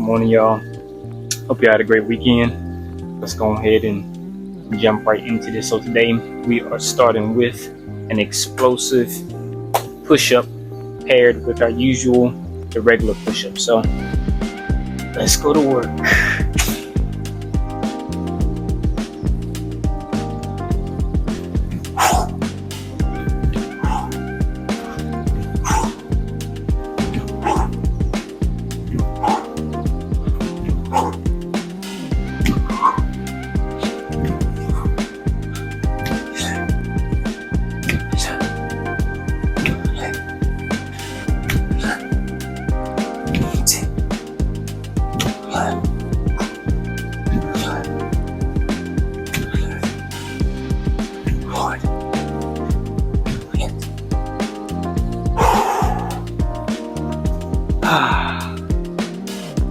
morning, y'all. Hope you had a great weekend. Let's go ahead and jump right into this. So today we are starting with an explosive push-up paired with our usual irregular push-up. So let's go to work.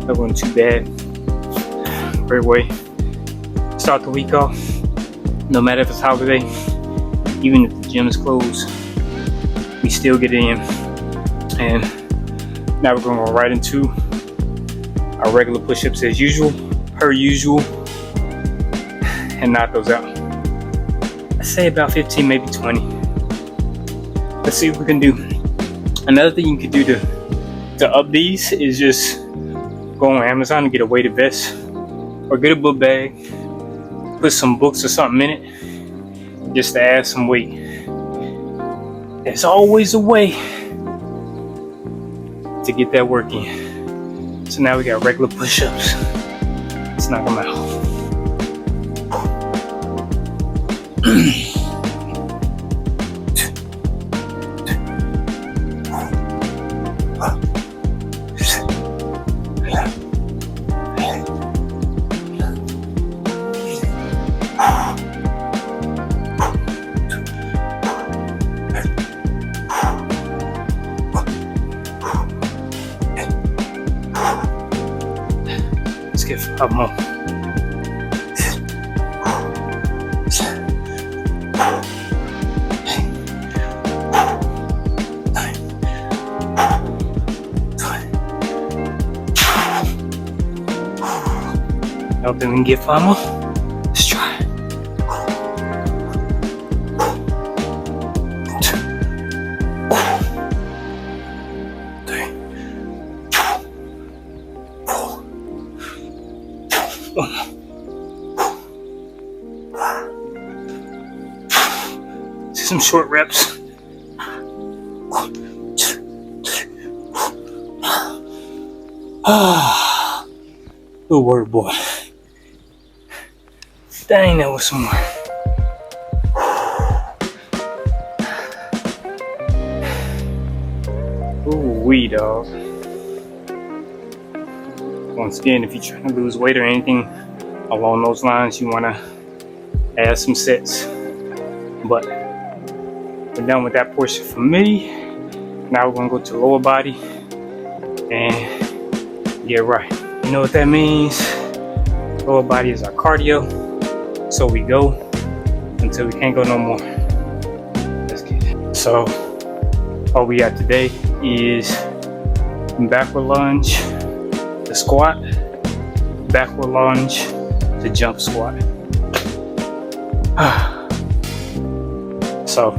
That wasn't too bad. Great way to start the week off. No matter if it's holiday, even if the gym is closed, we still get it in. And now we're going to go right into our regular push-ups as usual, per usual, and knock those out. I'd say about 15, maybe 20. Let's see what we can do. Another thing you can do to up these is just go on Amazon and get a weighted vest or get a book bag, put some books or something in it just to add some weight. There's always a way to get that work in. So now we got regular push-ups. Let's knock them out. Let's get 5 more. Help them and get 5 more. Let's try. Some short reps. Good work, boy. Dang, that was some more. Ooh-wee, dog. Once again, if you're trying to lose weight or anything along those lines, you want to add some sets. But we're done with that portion for me. Now we're going to go to lower body and get right. You know what that means? Lower body is our cardio. So we go until we can't go no more. Let's get it. So all we got today is backward lunge to squat, backward lunge to jump squat. So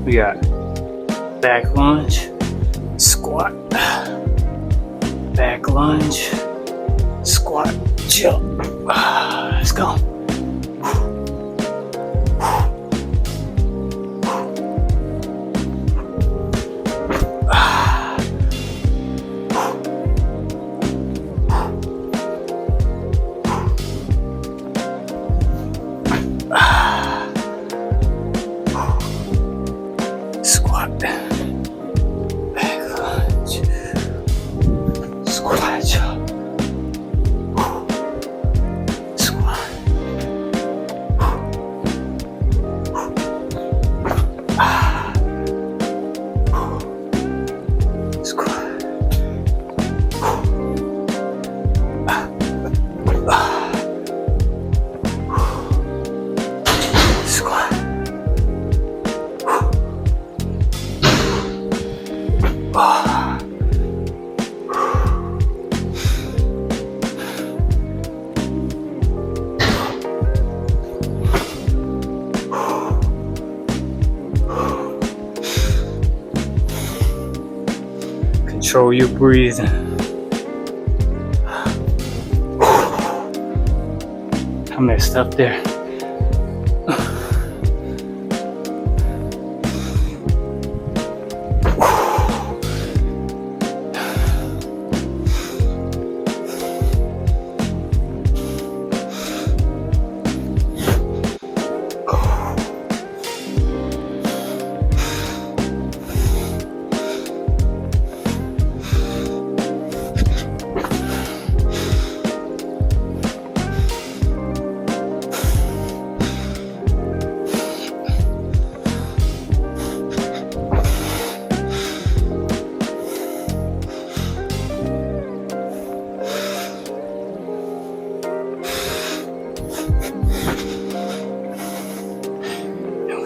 we got back lunge, squat, back lunge, squat, jump. Let's go. Squat, back lunge, squat, jump, squat, Control your breathing. I messed up there.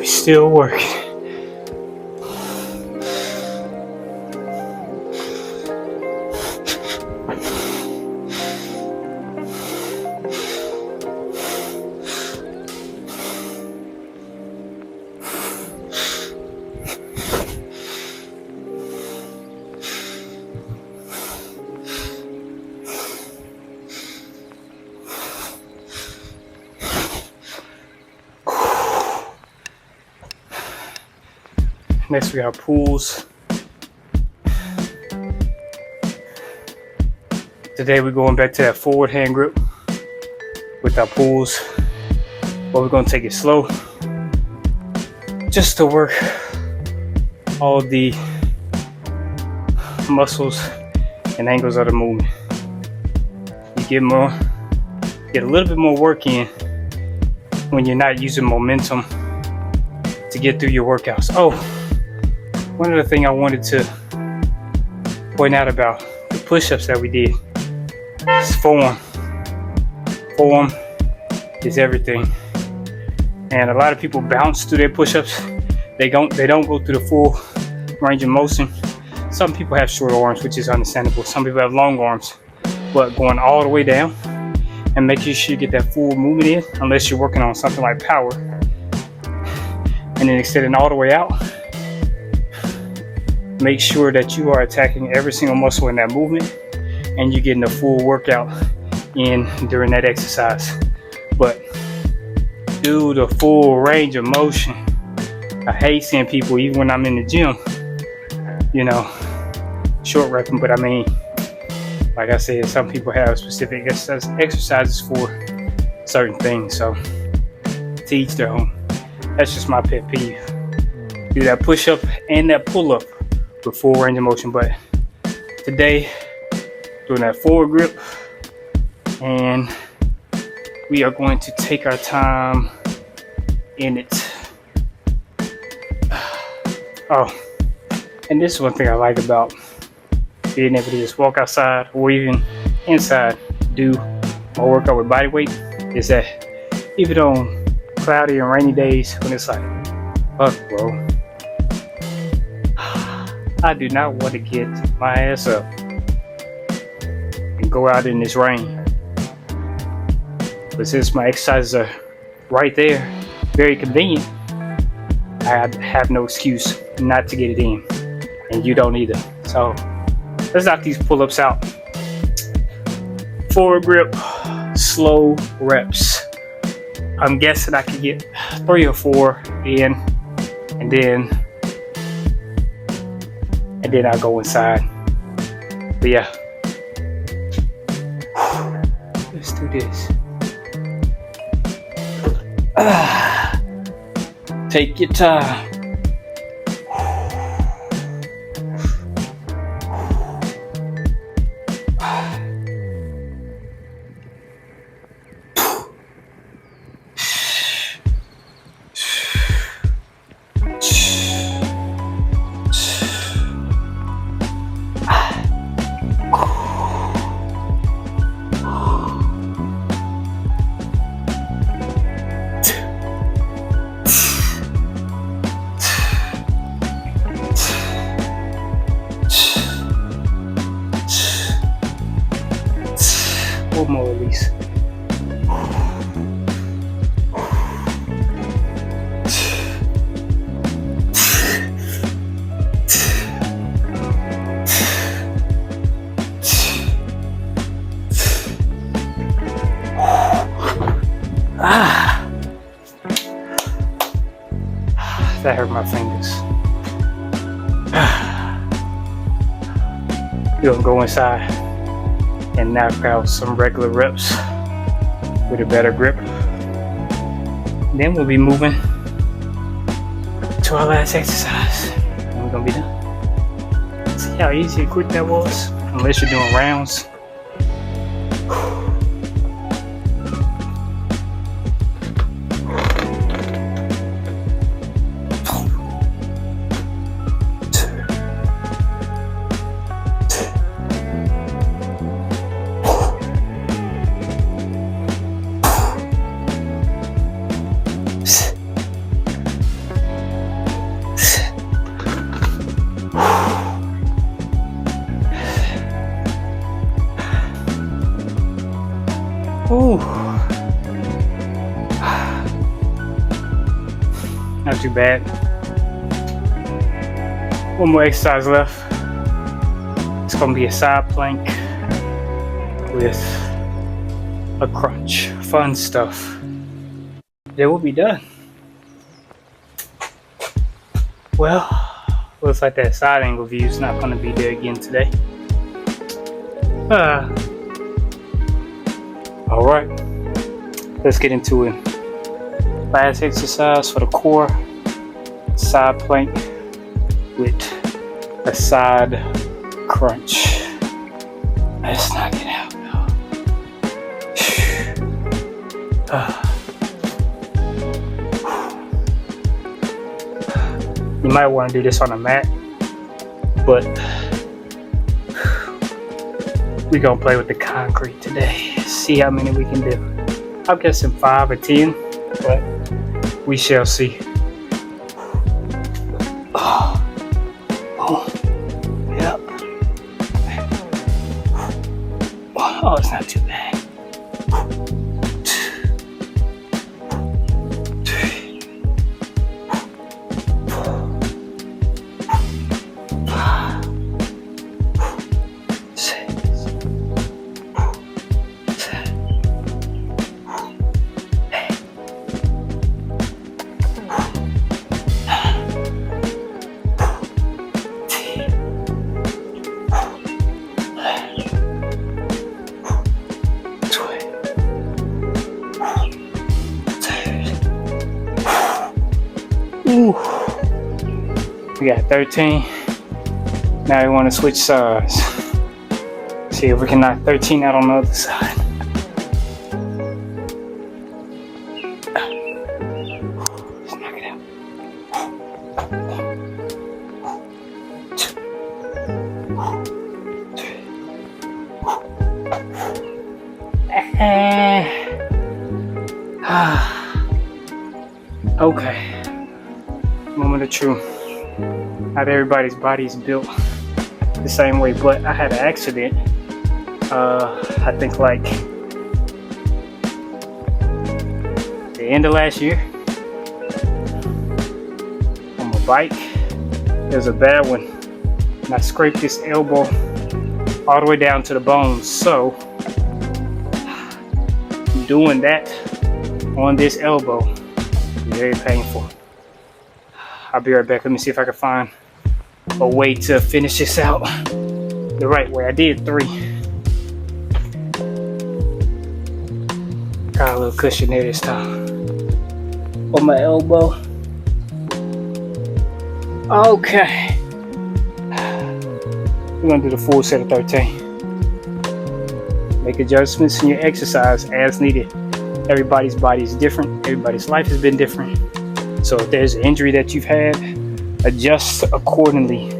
Still working. Next we have pulls. Today we're going back to that forward hand grip with our pulls, but we're going to take it slow just to work all the muscles and angles of the movement. You get a little bit more work in when you're not using momentum to get through your workouts. Oh, one other thing I wanted to point out about the push-ups that we did is form. Form is everything. And a lot of people bounce through their push-ups. They don't go through the full range of motion. Some people have short arms, which is understandable. Some people have long arms. But going all the way down and making sure you get that full movement in, unless you're working on something like power, and then extending all the way out, make sure that you are attacking every single muscle in that movement and you're getting a full workout in during that exercise. But do the full range of motion. I hate seeing people, even when I'm in the gym, short repping, but I mean, like I said, some people have specific exercises for certain things, so to each their own. That's just my pet peeve. Do that push-up and that pull-up with full range of motion. But today, doing that forward grip, and we are going to take our time in it. Oh, and this is one thing I like about being able to just walk outside or even inside, do my workout with Bodyweight, is that even on cloudy and rainy days when it's like, fuck bro, I do not want to get my ass up and go out in this rain. But since my exercises are right there, very convenient, I have no excuse not to get it in, and you don't either. So let's knock these pull-ups out. Forward grip, slow reps. I'm guessing I could get 3 or 4 in, and then I'll go inside. But yeah, let's do this. Take your time. One more release. That hurt my fingers. We're gonna go inside and knock out some regular reps with a better grip. Then we'll be moving to our last exercise. And we're gonna be done. See how easy and quick that was? Unless you're doing rounds. Ooh. Not too bad. One more exercise left. It's gonna be a side plank with a crunch. Fun stuff. Then we'll be done. Well, looks like that side angle view is not gonna be there again today. Alright, let's get into it. Last exercise for the core, side plank with a side crunch. Let's knock it out, You might want to do this on a mat, but we're gonna play with the concrete today. See how many we can do. I'm guessing 5 or 10, but we shall see. Oh, yep. Oh, it's not too bad. 2, 3, 4, 5, 6. Ooh. We got 13. Now we want to switch sides. See if we can knock 13 out on the other side. Let's knock it out. 2, 3. Okay. Moment of truth. Not everybody's body is built the same way, but I had an accident. I think like the end of last year on my bike. It was a bad one, and I scraped this elbow all the way down to the bones. So doing that on this elbow is very painful. I'll be right back. Let me see if I can find a way to finish this out the right way. I did 3. Got a little cushion there this time on my elbow. Okay. We're gonna do the full set of 13. Make adjustments in your exercise as needed. Everybody's body is different. Everybody's life has been different. So if there's an injury that you've had, adjust accordingly.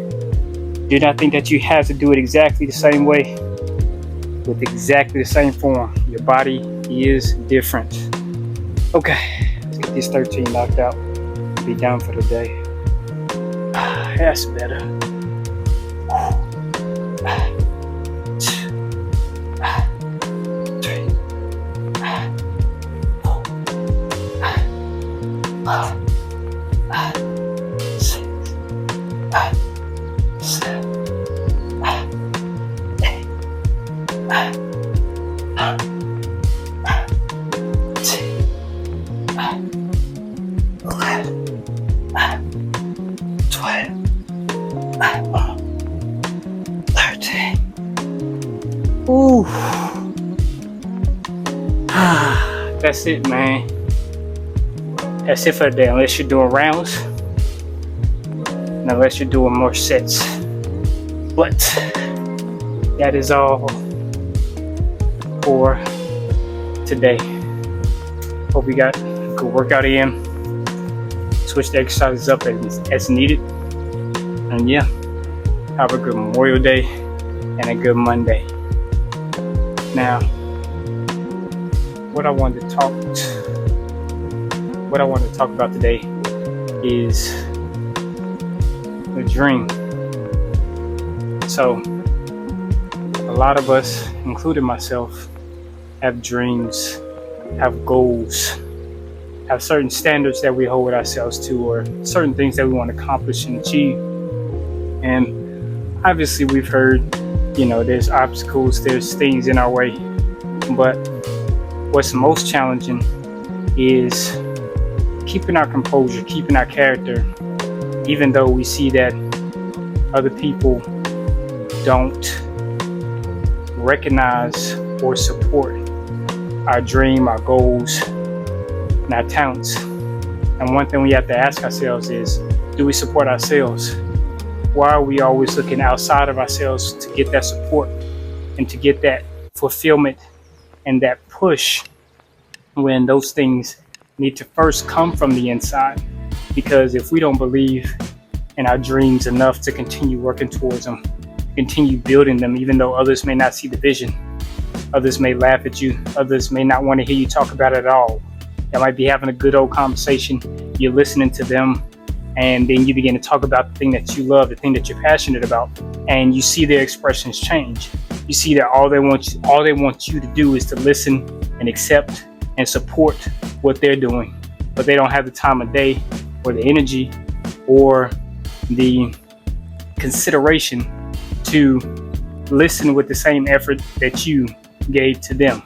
Do not think that you have to do it exactly the same way with exactly the same form. Your body is different. Okay, let's get this 13 knocked out. Be done for the day. That's better. 10, 11, That's it, man. That's it for today. Unless you're doing rounds, and unless you're doing more sets. But that is all for today. Hope you got a good workout in. Switch the exercises up as needed. And yeah, have a good Memorial Day and a good Monday. Now, what I wanted to talk about today is the dream. So, a lot of us, including myself, have dreams, have goals, have certain standards that we hold ourselves to, or certain things that we want to accomplish and achieve. And obviously we've heard, there's obstacles, there's things in our way. But what's most challenging is keeping our composure, keeping our character, even though we see that other people don't recognize or support our dream, our goals, and our talents. And one thing we have to ask ourselves is, do we support ourselves? Why are we always looking outside of ourselves to get that support and to get that fulfillment and that push, when those things need to first come from the inside? Because if we don't believe in our dreams enough to continue working towards them, continue building them, even though others may not see the vision, others may laugh at you, others may not want to hear you talk about it at all. They might be having a good old conversation, you're listening to them, and then you begin to talk about the thing that you love, the thing that you're passionate about, and you see their expressions change. You see that all they want you to do is to listen and accept and support what they're doing, but they don't have the time of day or the energy or the consideration to listen with the same effort that you gave to them.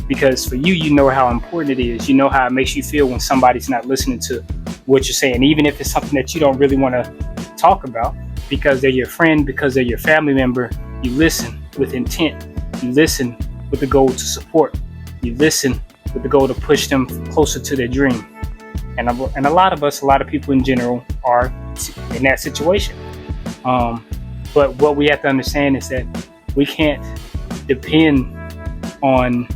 Because for you, you know how important it is. You know how it makes you feel when somebody's not listening to what you're saying, even if it's something that you don't really want to talk about, because they're your friend, because they're your family member. You listen with intent. You listen with the goal to support. You listen with the goal to push them closer to their dream. And a lot of people in general are in that situation. But what we have to understand is that we can't depend on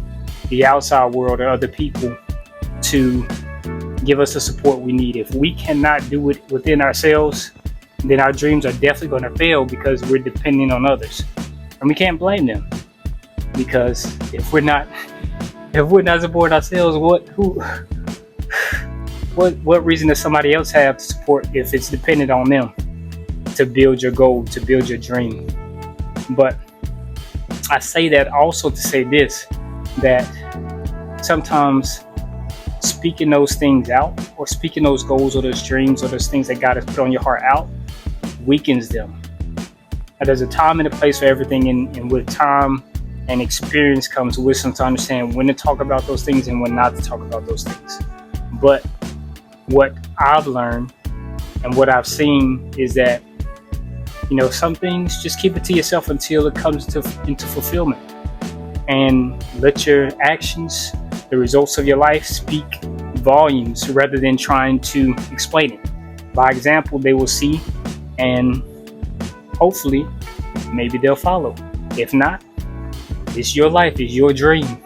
the outside world or other people to give us the support we need. If we cannot do it within ourselves, then our dreams are definitely going to fail, because we're depending on others. And we can't blame them, because if we're not supporting ourselves, what reason does somebody else have to support if it's dependent on them to build your goal, to build your dream? But I say that also to say this, that sometimes speaking those things out, or speaking those goals or those dreams or those things that God has put on your heart out, weakens them. Now, there's a time and a place for everything, and with time and experience comes wisdom to understand when to talk about those things and when not to talk about those things. But what I've learned and what I've seen is that, some things, just keep it to yourself until it comes into fulfillment, and let your actions, the results of your life, speak volumes rather than trying to explain it. By example, they will see, and hopefully maybe they'll follow. If not, it's your life, it's your dream.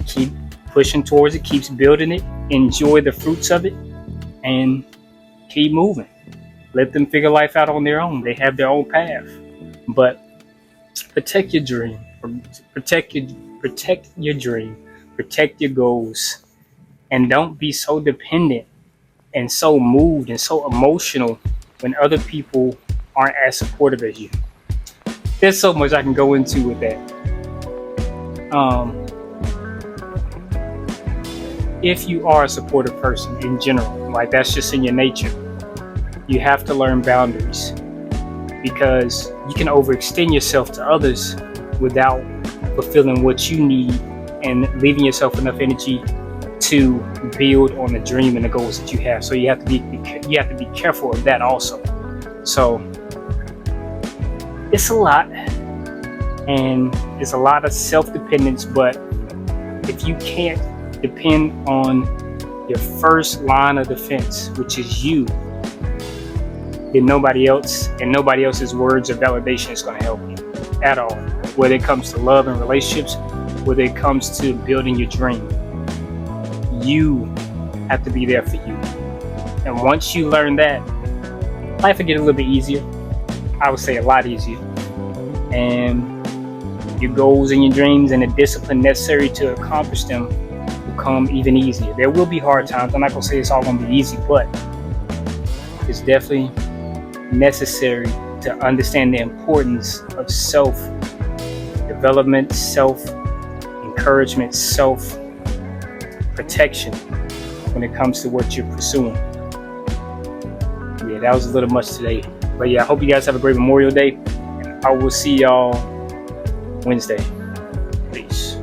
Keep pushing towards it, keep building it, enjoy the fruits of it, and keep moving. Let them figure life out on their own. They have their own path. But protect your dream. Protect your dream. Protect your goals. And don't be so dependent and so moved and so emotional when other people aren't as supportive as you. There's so much I can go into with that. If you are a supportive person in general, like that's just in your nature, you have to learn boundaries, because you can overextend yourself to others without fulfilling what you need and leaving yourself enough energy to build on the dream and the goals that you have. So you have to be careful of that also. So it's a lot, and it's a lot of self-dependence, but if you can't depend on your first line of defense, which is you, then nobody else and nobody else's words or validation is going to help you at all. Whether it comes to love and relationships, whether it comes to building your dream, you have to be there for you. And once you learn that, life will get a little bit easier. I would say a lot easier. And your goals and your dreams and the discipline necessary to accomplish them will come even easier. There will be hard times. I'm not going to say it's all going to be easy, but it's definitely necessary to understand the importance of self-development, self-encouragement, self-protection when it comes to what you're pursuing. Yeah, that was a little much today. But yeah, I hope you guys have a great Memorial Day. And I will see y'all Wednesday. Peace.